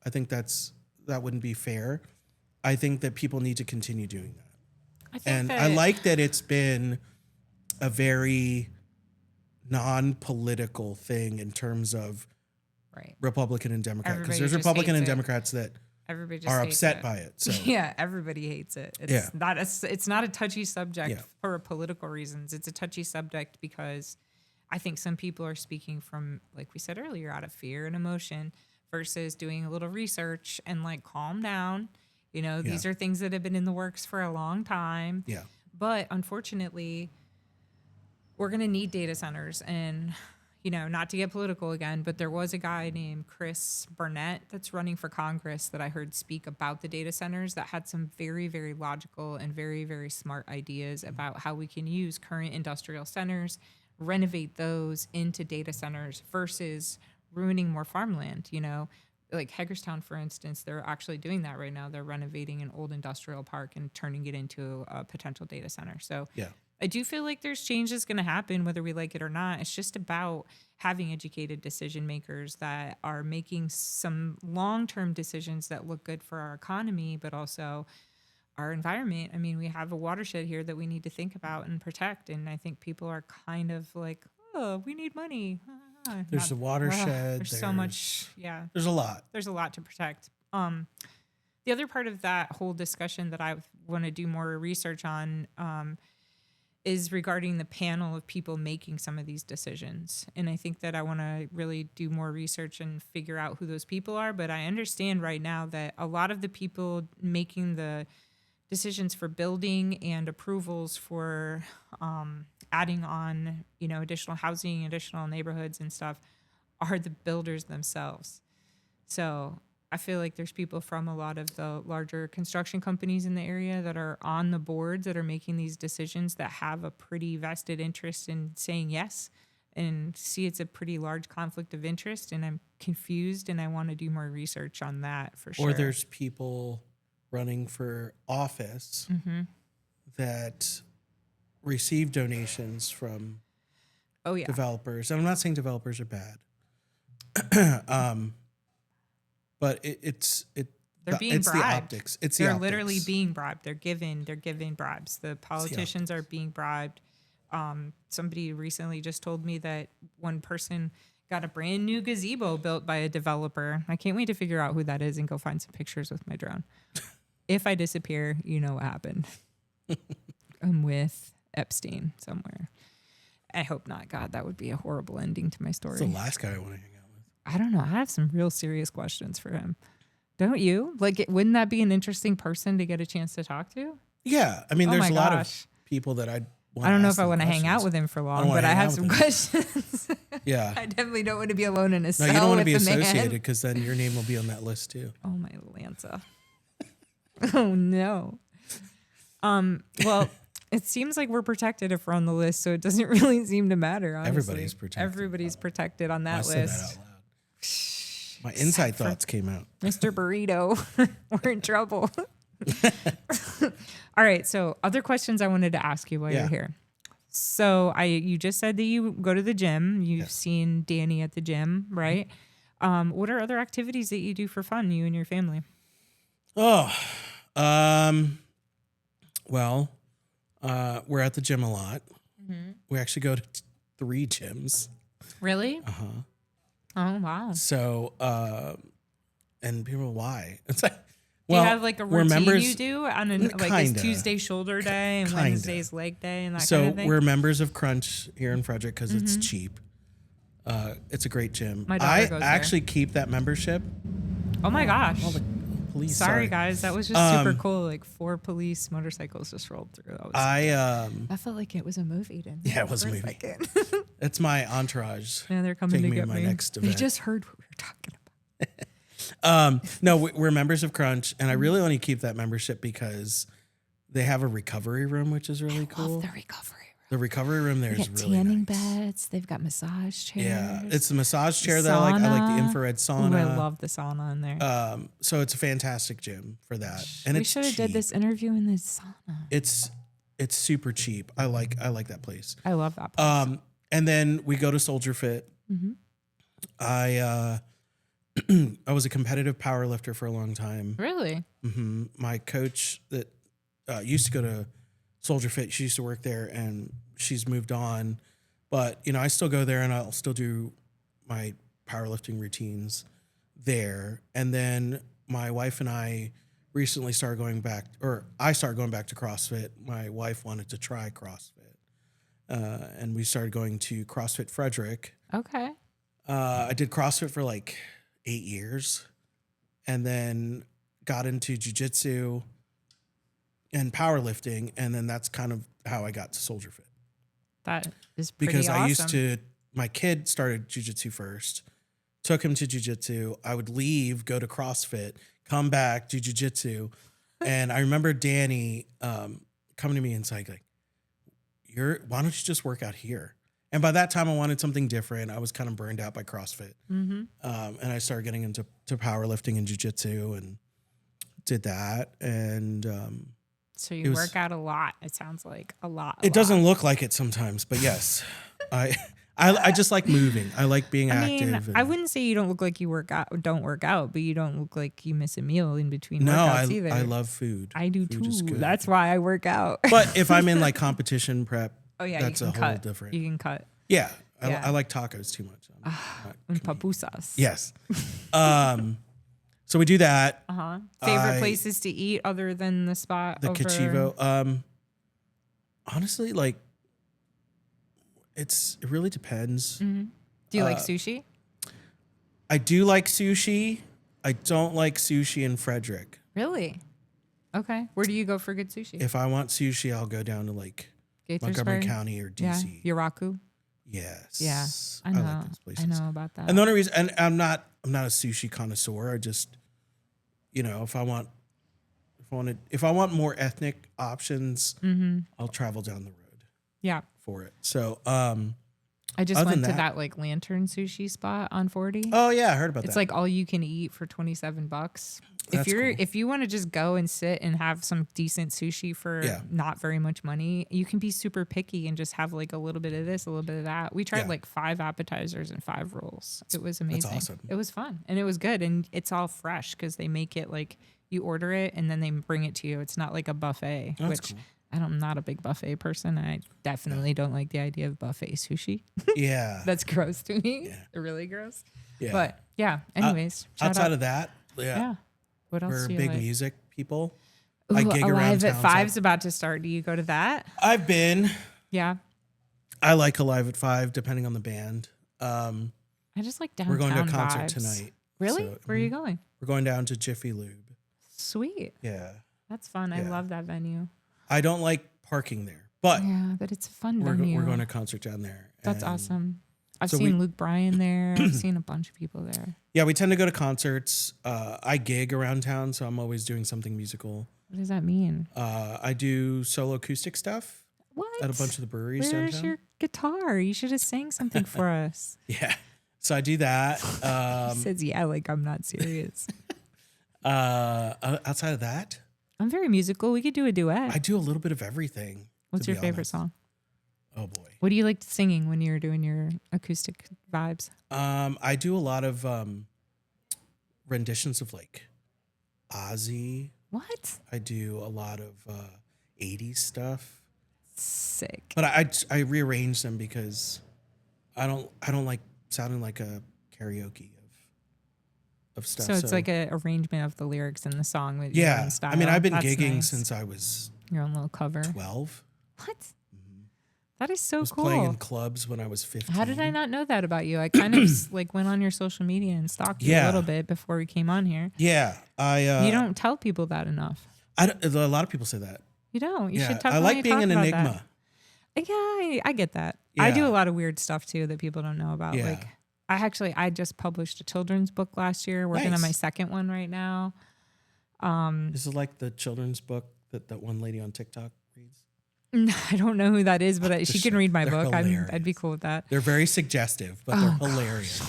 I think that wouldn't be fair. I think that people need to continue doing that. I like that it's been a very non-political thing in terms of Republican and Democrat, because there's Republican and Democrats that everybody just are hates upset it. by it. So yeah, everybody hates it. It's not a touchy subject for political reasons. It's a touchy subject because I think some people are speaking from, like we said earlier, out of fear and emotion versus doing a little research and like calm down. You know, these are things that have been in the works for a long time. Yeah. But unfortunately, we're going to need data centers. And, you know, not to get political again, but there was a guy named Chris Burnett that's running for Congress that I heard speak about the data centers that had some very, very logical and very, very smart ideas about how we can use current industrial centers, renovate those into data centers versus ruining more farmland. You know, like Hagerstown, for instance, they're actually doing that right now. They're renovating an old industrial park and turning it into a potential data center. So I do feel like there's changes going to happen, whether we like it or not. It's just about having educated decision makers that are making some long-term decisions that look good for our economy, but also our environment. I mean, we have a watershed here that we need to think about and protect. And I think people are kind of like, oh, we need money. There's a watershed. There's so much. Yeah. There's a lot. There's a lot to protect. The other part of that whole discussion that I want to do more research on is regarding the panel of people making some of these decisions. And I think that I want to really do more research and figure out who those people are. But I understand right now that a lot of the people making the decisions for building and approvals for adding on, you know, additional housing, additional neighborhoods and stuff are the builders themselves. So I feel like there's people from a lot of the larger construction companies in the area that are on the boards that are making these decisions that have a pretty vested interest in saying yes, and see it's a pretty large conflict of interest. And I'm confused and I want to do more research on that for sure. Or there's people running for office that receive donations from developers. And I'm not saying developers are bad. But they're being bribed. The optics. They're literally being bribed. They're giving bribes. The politicians are being bribed. Somebody recently just told me that one person got a brand new gazebo built by a developer. I can't wait to figure out who that is and go find some pictures with my drone. If I disappear, you know what happened. I'm with Epstein somewhere. I hope not. God, that would be a horrible ending to my story. That's the last guy I want to hang out with. I don't know. I have some real serious questions for him. Don't you? Like, wouldn't that be an interesting person to get a chance to talk to? Yeah. I mean, Oh there's my a lot gosh. of people that I don't know if I want to hang out with him for long, but I have some questions. Yeah. I definitely don't want to be alone in a No, cell you don't want to with be a man. associated because then your name will be on that list too. Oh, my Lanza. Oh, no. Well, it seems like we're protected if we're on the list, so it doesn't really seem to matter, honestly. Everybody's protected. Everybody's protected on I that said list. that out loud. My inside thoughts came out. Mr. Burrito, we're in trouble. All right, so other questions I wanted to ask you while you're here. So you just said that you go to the gym. You've seen Danny at the gym, right? What are other activities that you do for fun, you and your family? Oh, well, we're at the gym a lot. Mm-hmm. We actually go to 3 gyms. Really? Uh-huh. Oh, wow. So, and people, why? It's like, do you have like a routine you do on kinda, is Tuesday shoulder day and Wednesday's leg day and that kind of thing? So we're members of Crunch here in Frederick because it's cheap. It's a great gym. My daughter goes actually keep that membership. Oh my gosh. All the police. Sorry guys, that was just super cool. Like 4 police motorcycles just rolled through. That felt like it was a movie, didn't it? Yeah, it was a movie. It's my entourage. Yeah, they're coming to get my me. next event. They just heard what we were talking about. No, we're members of Crunch, and I really only keep that membership because they have a recovery room, which is really cool. Love the recovery room. The recovery room there is really tanning nice. beds. They've got massage chairs. Yeah, it's the massage chair that I like. I like the infrared sauna. Ooh, I love the sauna in there. So it's a fantastic gym for that, and we it's should have cheap. did this interview in the sauna. It's super cheap. I like that place. I love that place. And then we go to Soldier Fit. Mm-hmm. I was a competitive power lifter for a long time. Really? Mm-hmm. My coach that used to go to Soldier Fit, she used to work there, and she's moved on. But I still go there, and I'll still do my powerlifting routines there. And then my wife and I recently started going back, or I started going back to CrossFit. My wife wanted to try CrossFit. And we started going to CrossFit Frederick. Okay. I did CrossFit for like 8 years and then got into jiu-jitsu and powerlifting. And then that's kind of how I got to Soldier Fit. That is pretty because awesome. I used to, my kid started jiu-jitsu first, took him to jiu-jitsu. I would leave, go to CrossFit, come back, do jiu-jitsu. And I remember Danny coming to me and saying, like, why don't you just work out here? And by that time, I wanted something different. I was kind of burned out by CrossFit. Mm-hmm. And I started getting into powerlifting and jiu-jitsu and did that. And so you work out a lot. It sounds like a lot. It doesn't look like it sometimes, but yes, I just like moving. I like being active. I wouldn't say you don't look like you don't work out, but you don't look like you miss a meal in between no, workouts either. I love food. I do food too. That's why I work out. But if I'm in like competition prep, that's you a can whole cut. different. You can cut. Yeah, Yeah. I like tacos too much. And papusas. Yes. So we do that. Favorite places to eat other than the spot? The Cachivo. Honestly, like, it really depends. Mm-hmm. Do you like sushi? I do like sushi. I don't like sushi in Frederick. Really? Okay. Where do you go for good sushi? If I want sushi, I'll go down to like Montgomery County or DC. Yeah. Yuraku. Yes. Yeah. I know. like those places. I know about that. And the only reason, and I'm not a sushi connoisseur. I just, if I want more ethnic options, I'll travel down the road. Yeah. For it. So, I just went to that like Lantern sushi spot on 40. Oh yeah, I heard about that. It's like all you can eat for $27. That's cool. If you want to just go and sit and have some decent sushi for not very much money, you can be super picky and just have like a little bit of this, a little bit of that. We tried like 5 appetizers and 5 rolls. It was amazing. That's awesome. It was fun and it was good, and it's all fresh because they make it like you order it and then they bring it to you. It's not like a buffet, That's which cool. I'm not a big buffet person. I definitely don't like the idea of buffet sushi. Yeah. That's gross to me. Yeah. Really gross. Yeah. But yeah, anyways. Outside of that, yeah. What else we're do you big like? music people. Ooh, I gig around Alive at town. 5's about to start. Do you go to that? I've been. Yeah. I like Alive at 5, depending on the band. I just like downtown We're going to a concert vibes. tonight. Really? So, Where are you going? We're going down to Jiffy Lube. Sweet. Yeah. That's fun. I Yeah. love that venue. I don't like parking there, but Yeah, but it's a fun we're venue. going to a concert down there. That's And awesome. I've so seen Luke Bryan there. I've seen a bunch of people there. Yeah, we tend to go to concerts. I gig around town, so I'm always doing something musical. What does that mean? I do solo acoustic stuff What? at a bunch of the breweries Where's downtown. your guitar? You should have sang something for us. Yeah. So I do that. He says, yeah, like I'm not serious. Outside of that, I'm very musical. We could do a duet. I do a little bit of everything. What's to your be favorite honest. song? Oh boy. What do you like singing when you're doing your acoustic vibes? I do a lot of renditions of like Ozzy. What? I do a lot of 80s stuff. Sick. But I rearrange them because I don't like sounding like a karaoke of stuff. So it's like an arrangement of the lyrics in the song with your yeah. own style. I mean, I've been That's gigging nice. since I was Your own little cover. 12. What? That is so I was cool. playing in clubs when I was 15. How did I not know that about you? I kind of like went on your social media and stalked you a Yeah. little bit before we came on here. Yeah, You don't tell people that enough. a lot of people say that. You don't. You Yeah, should talk. I like being an enigma. Yeah, I get that. I do Yeah. a lot of weird stuff too that people don't know about. Yeah. Like, I just published a children's book last year. Working on Nice. my second one right now. This is like the children's book that one lady on TikTok reads. I don't know who that is, but she can read my They're book. hilarious. I'd be cool with that. They're very suggestive, but they're hilarious.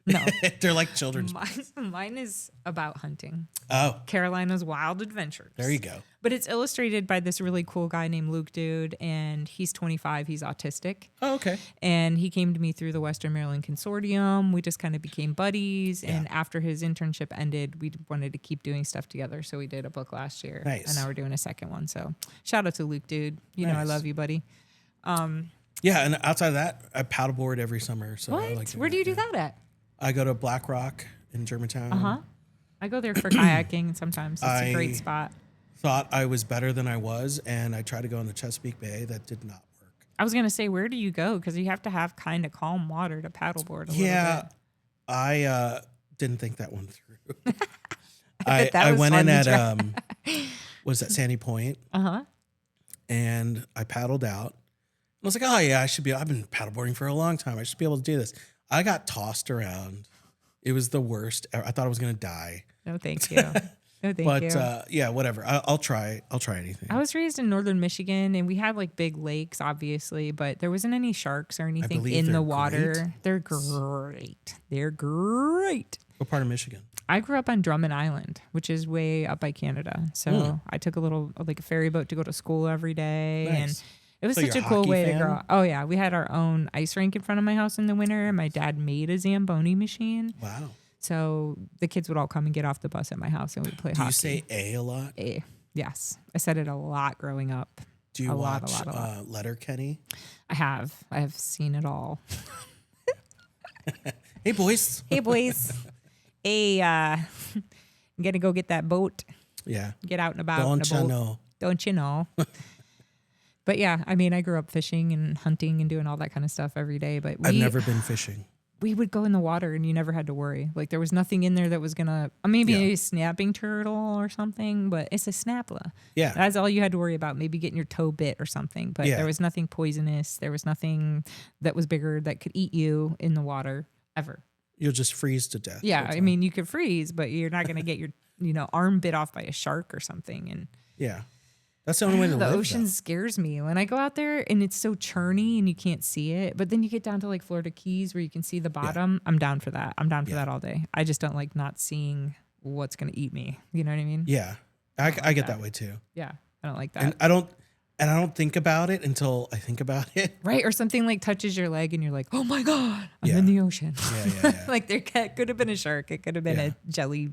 No, They're like children's. mine is about hunting. Oh, Carolina's Wild Adventures. there you go. But it's illustrated by this really cool guy named Luke Dude, and he's 25. He's autistic. Oh, okay. And he came to me through the Western Maryland Consortium. We just kind of became buddies. Yeah. And after his internship ended, we wanted to keep doing stuff together. So we did a book last year. Nice. And now we're doing a second one. So shout out to Luke Dude. You know I Nice. love you, buddy. Yeah, and outside of that, I paddleboard every summer. So I What? like doing Where do you do yeah. that at? I go to Black Rock in Germantown. Uh-huh. I go there for kayaking sometimes. It's a great spot. Thought I was better than I was, and I tried to go in the Chesapeake Bay. That did not work. I was going to say, where do you go? Because you have to have kind of calm water to paddleboard a little Yeah, bit. I didn't think that one through. bet that I was went fun in to at was that Sandy Point, Uh-huh. and I paddled out. I was like, oh yeah, I've been paddleboarding for a long time. I should be able to do this. I got tossed around. It was the worst. I thought I was gonna die. No, thank you. No, thank But you. yeah, whatever. I'll try. I'll try anything. I was raised in northern Michigan, and we had like big lakes, obviously, but there wasn't any sharks or anything believe in the they're water. great. They're great. They're great. What part of Michigan? I grew up on Drummond Island, which is way up by Canada. So I took a ferry boat to go to school every day, and Nice. it was So such a you're a cool hockey way to fan? grow up. Oh yeah, we had our own ice rink in front of my house in the winter. My dad made a Zamboni machine, Wow. so the kids would all come and get off the bus at my house, and we'd play Do hockey. you say a lot? Yes, I said it a lot growing up. Do you A lot, watch a lot. Letterkenny? I have seen it all. Hey boys. Hey boys, hey, I'm gonna go get that boat. Yeah. Get out and about. in a Don't you boat. know? Don't you know? But yeah, I mean, I grew up fishing and hunting and doing all that kind of stuff every day. But I've never been fishing. we would go in the water and you never had to worry. Like there was nothing in there that was gonna maybe Yeah. a snapping turtle or something, but it's a snapla. Yeah. That's all you had to worry about. Maybe getting your toe bit or something. But Yeah. there was nothing poisonous. There was nothing that was bigger that could eat you in the water ever. You'll just freeze to death. Yeah, That's I all. mean, you could freeze, but you're not gonna get your arm bit off by a shark or something. And Yeah. That's the only way to the live. ocean though. scares me when I go out there and it's so churny and you can't see it. But then you get down to like Florida Keys where you can see the bottom. I'm down for that. I'm down for that all day. I just don't like not seeing what's going to eat me. You know what I mean? Yeah. I get that way too. Yeah. I don't like that. And I don't think about it until I think about it. Right. Or something like touches your leg and you're like, oh my God, I'm Yeah. in the ocean. Yeah. Like there could have been a shark. It could have been Yeah. a jelly,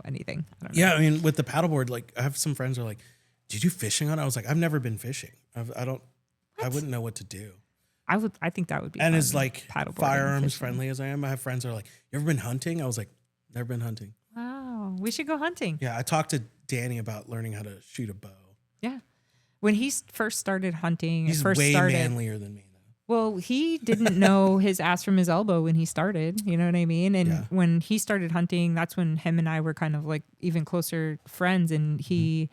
anything. I don't know. Yeah, I mean, with the paddleboard, like I have some friends who are like, "Do you do fishing on it?" I was like, "I've never been fishing. I wouldn't know what to do." I think that would be And fun, as like paddleboarding, firearms fishing. friendly as I am, I have friends who are like, "You ever been hunting?" I was like, "Never been hunting." Wow. We should go hunting. Yeah, I talked to Danny about learning how to shoot a bow. Yeah. When he first started hunting, He's first way started, manlier than me though. Well, he didn't know his ass from his elbow when he started, you know what I mean? And when he started hunting, that's when him and I were kind of like even closer friends. And he,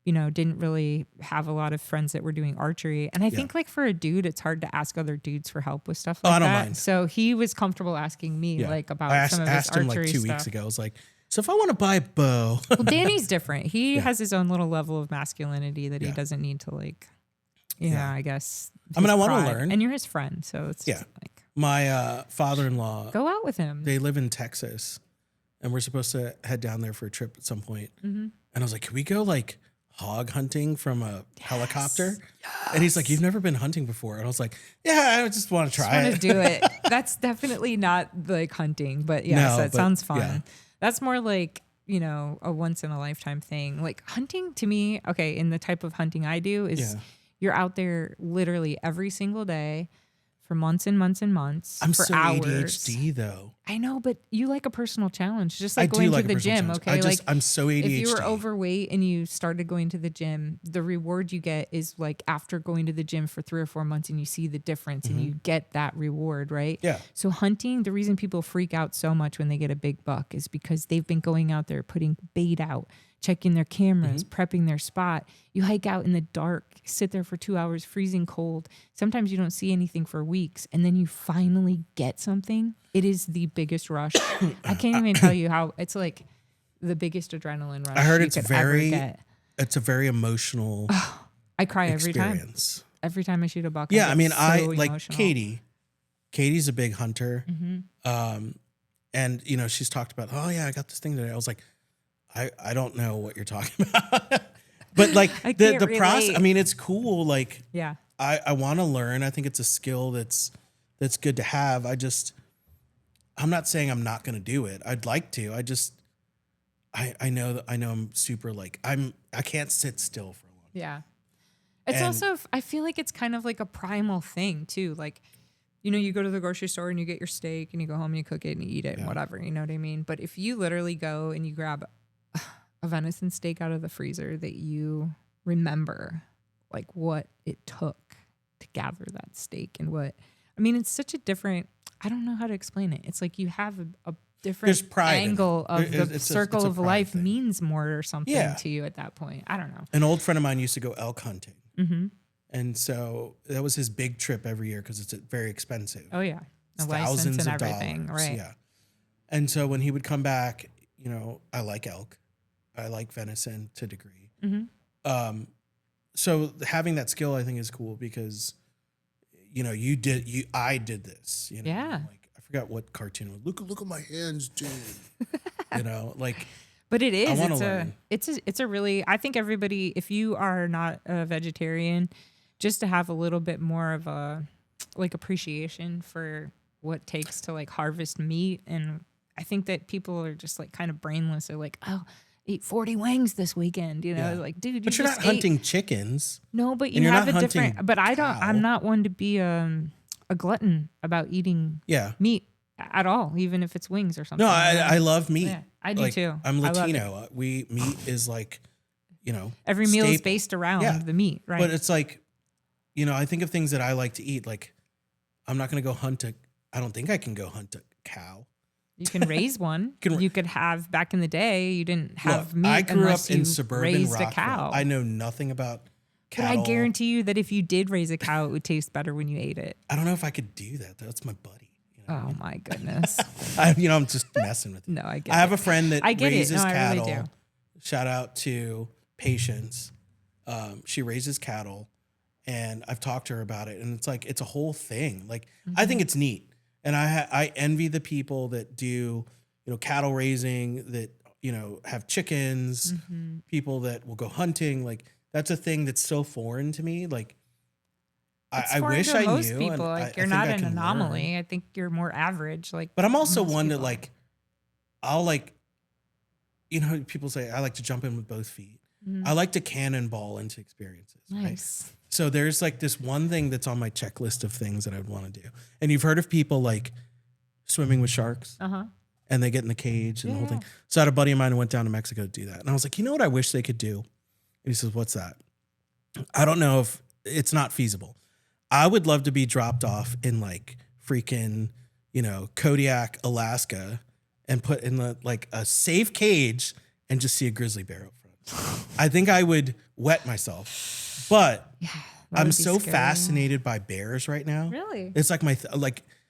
you know, didn't really have a lot of friends that were doing archery. And I think like for a dude, it's hard to ask other dudes for help with stuff like I don't that. mind. So he was comfortable asking me like about some of his asked him archery like 2 stuff. weeks ago. I was like, so if I want to buy a bow. Well, Danny's different. He has his own little level of masculinity that he doesn't need to like, you know, I guess. I mean, I want to pride. learn. And you're his friend. So it's just like. My father-in-law. Go out with him. They live in Texas. And we're supposed to head down there for a trip at some point. And I was like, can we go like hog hunting from a helicopter? And he's like, you've never been hunting before. And I was like, yeah, I just want to try it. Want to do it. That's definitely not like hunting, but yes, that sounds fun. Yeah. That's more like, you know, a once in a lifetime thing. Like hunting to me, okay, in the type of hunting I do is you're out there literally every single day for months and months and months. I'm for so hours. ADHD though. I know, but you like a personal challenge, just like I going do like to the a personal gym. challenge. Okay, like I'm so ADHD. if you were overweight and you started going to the gym, the reward you get is like after going to the gym for 3 or 4 months and you see the difference and you get that reward, right? Yeah. So hunting, the reason people freak out so much when they get a big buck is because they've been going out there putting bait out, checking their cameras, prepping their spot. You hike out in the dark, sit there for 2 hours, freezing cold. Sometimes you don't see anything for weeks, and then you finally get something. It is the biggest rush. I can't even tell you how it's like the biggest adrenaline rush. I heard you it's could ever get. it's a very emotional I cry every time. experience. Every time I shoot a buck. Yeah, I I mean, get I so like emotional. Katie. Katie's a big hunter. And you know, she's talked about, oh yeah, I got this thing today. I was like, I don't know what you're talking about. But like I the can't process, relate. I mean, it's cool. Like Yeah. I want to learn. I think it's a skill that's good to have. I'm not saying I'm not going to do it. I'd like to. I know I'm super like I can't sit still for long. Yeah. It's And- also, I feel like it's kind of like a primal thing too. Like, you know, you go to the grocery store and you get your steak and you go home and you cook it and you eat it and whatever, you know what I mean? But if you literally go and you grab a venison steak out of the freezer that you remember like what it took to gather that steak and it's such a different, I don't know how to explain it. It's like you have a different There's pride in it. angle of the It's circle a of pride life thing. means more or something Yeah. to you at that point. I don't know. An old friend of mine used to go elk hunting. Mm-hmm. And so that was his big trip every year because it's very expensive. Oh yeah. A It's license and of everything. dollars, Right. Yeah. And so when he would come back, you know, I like elk. I like venison to a degree. Mm-hmm. So having that skill, I think, is cool because, you know, I did this. You know, Yeah. like I forgot what cartoon. Look at my hands, dude. You know, like. But it is. wanna learn. It's a really. I think everybody, if you are not a vegetarian, just to have a little bit more of a like appreciation for what it takes to like harvest meat, and I think that people are just like kind of brainless. They're like, oh, eat 40 wings this weekend. You know, Yeah. like, dude, But you're just not hunting chickens. No, but and you you're have not a different. hunting But I don't. cow. I'm not one to be a glutton about eating Yeah. meat at all, even if it's wings or something. No, I love meat. Yeah, I do Like, too. I'm I love it. Latino. Meat is like, you know, Every meal is staple. based around Yeah. the meat, right? But it's like, you know, I think of things that I like to eat. Like, I'm not going to go hunt I don't think I can go hunt a cow. You can raise one. You could have back in the day. You didn't have Look, meat I grew unless up in you suburban raised Rockville. a cow. I know nothing about but cattle. I guarantee you that if you did raise a cow, it would taste better when you ate it. I don't know if I could do that. That's my buddy. You know? Oh my goodness! I'm just messing with you. No, I get I have it. a friend that I get it. raises No, I really cattle. do. Shout out to Patience. She raises cattle, and I've talked to her about it, and it's like it's a whole thing. Like I think it's neat, and I envy the people that do, you know, cattle raising, that, you know, have chickens, people that will go hunting. Like that's a thing that's so foreign to me. Like It's I foreign wish to I most knew. people. and Like I you're think not I an can anomaly. learn. I think you're more average. Like, But I'm also most one that people. like, I'll like, you know, people say I like to jump in with both feet. I like to cannonball into experiences. Right? Nice. So there's like this one thing that's on my checklist of things that I would want to do. And you've heard of people like swimming with sharks, and they get in the cage and the whole thing. So I had a buddy of mine who went down to Mexico to do that. And I was like, you know what I wish they could do? And he says, what's that? I don't know if it's not feasible. I would love to be dropped off in like freaking, Kodiak, Alaska, and put in a safe cage and just see a grizzly bear up front. I think I would wet myself, but I'm so fascinated by bears right now. Really? It's like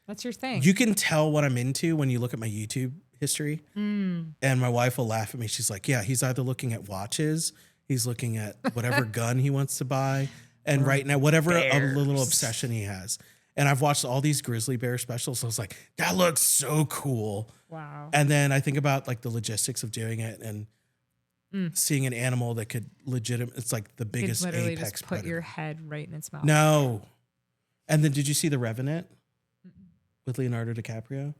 that's your thing. You can tell what I'm into when you look at my YouTube history. And my wife will laugh at me. She's like, yeah, he's either looking at watches, he's looking at whatever gun he wants to buy, and right now, whatever a little obsession he has. And I've watched all these grizzly bear specials. So I was like, that looks so cool. Wow. And then I think about like the logistics of doing it and seeing an animal that could it's like the biggest literally apex just put predator. your head right in its mouth. No. And then did you see The Revenant with Leonardo DiCaprio?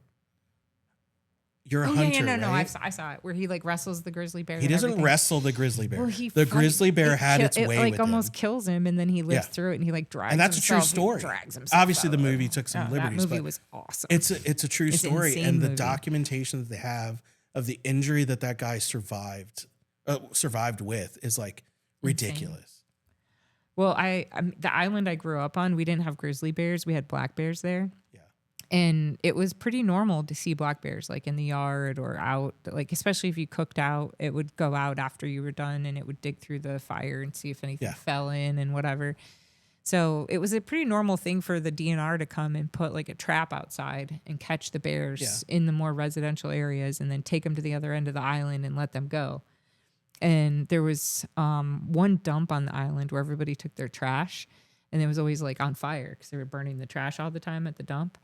You're a hunter, no. right? I saw it where he like wrestles the grizzly bear. He doesn't wrestle the grizzly bear. Well, the grizzly bear had its way with him. almost kills him, and then he lives through it, and he like drags. And that's a true himself, story. Drags himself. Obviously, out the of movie it. took some liberties. That movie but was awesome. It's a true story, insane and the movie. documentation that they have of the injury that guy survived with is like ridiculous. Insane. Well, the island I grew up on, we didn't have grizzly bears. We had black bears there. And it was pretty normal to see black bears like in the yard or out, like especially if you cooked out, it would go out after you were done and it would dig through the fire and see if anything fell in and whatever. So it was a pretty normal thing for the DNR to come and put like a trap outside and catch the bears in the more residential areas and then take them to the other end of the island and let them go. And there was one dump on the island where everybody took their trash and it was always like on fire because they were burning the trash all the time at the dump.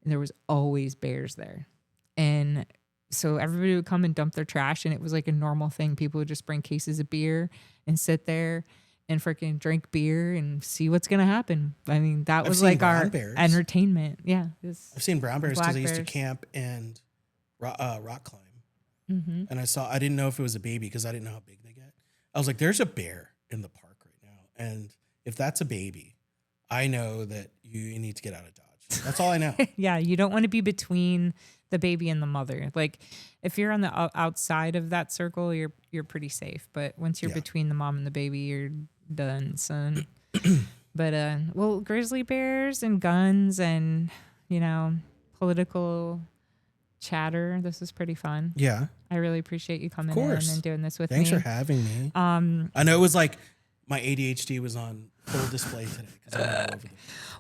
And there was always bears there. And so everybody would come and dump their trash. And it was like a normal thing. People would just bring cases of beer and sit there and freaking drink beer and see what's going to happen. I mean, that was like our entertainment. Yeah. I've seen brown bears because I used to camp and rock climb. Mm-hmm. And I didn't know if it was a baby because I didn't know how big they get. I was like, there's a bear in the park right now. And if that's a baby, I know that you need to get out of Dodge. That's all I know. Yeah, you don't want to be between the baby and the mother. Like if you're on the outside of that circle, you're pretty safe. But once you're between the mom and the baby, you're done, son. But well, grizzly bears and guns and political chatter. This was pretty fun. Yeah, I really appreciate you coming in and doing this with me. Thanks for having me. I know it was like my ADHD was on full display today because I'm all over the place.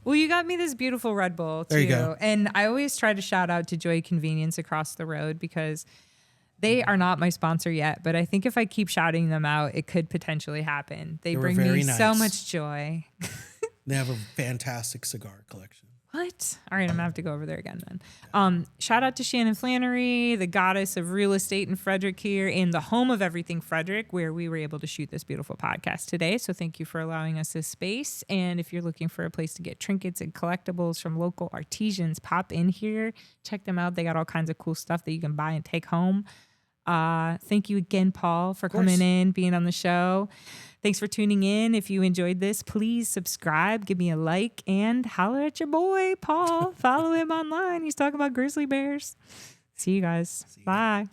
Well, you got me this beautiful Red Bull too. There you go. And I always try to shout out to Joy Convenience across the road because they are not my sponsor yet, but I think if I keep shouting them out, it could potentially happen. They bring me so much joy. They have a fantastic cigar collection. What? All right, I'm going to have to go over there again then. Shout out to Shannon Flannery, the goddess of real estate in Frederick here, and the home of everything Frederick, where we were able to shoot this beautiful podcast today. So thank you for allowing us this space. And if you're looking for a place to get trinkets and collectibles from local artisans, pop in here. Check them out. They got all kinds of cool stuff that you can buy and take home. Thank you again, Paul, for coming in, being on the show. Thanks for tuning in. If you enjoyed this, please subscribe, give me a like, and holler at your boy, Paul. Follow him online. He's talking about grizzly bears. See you guys. Bye.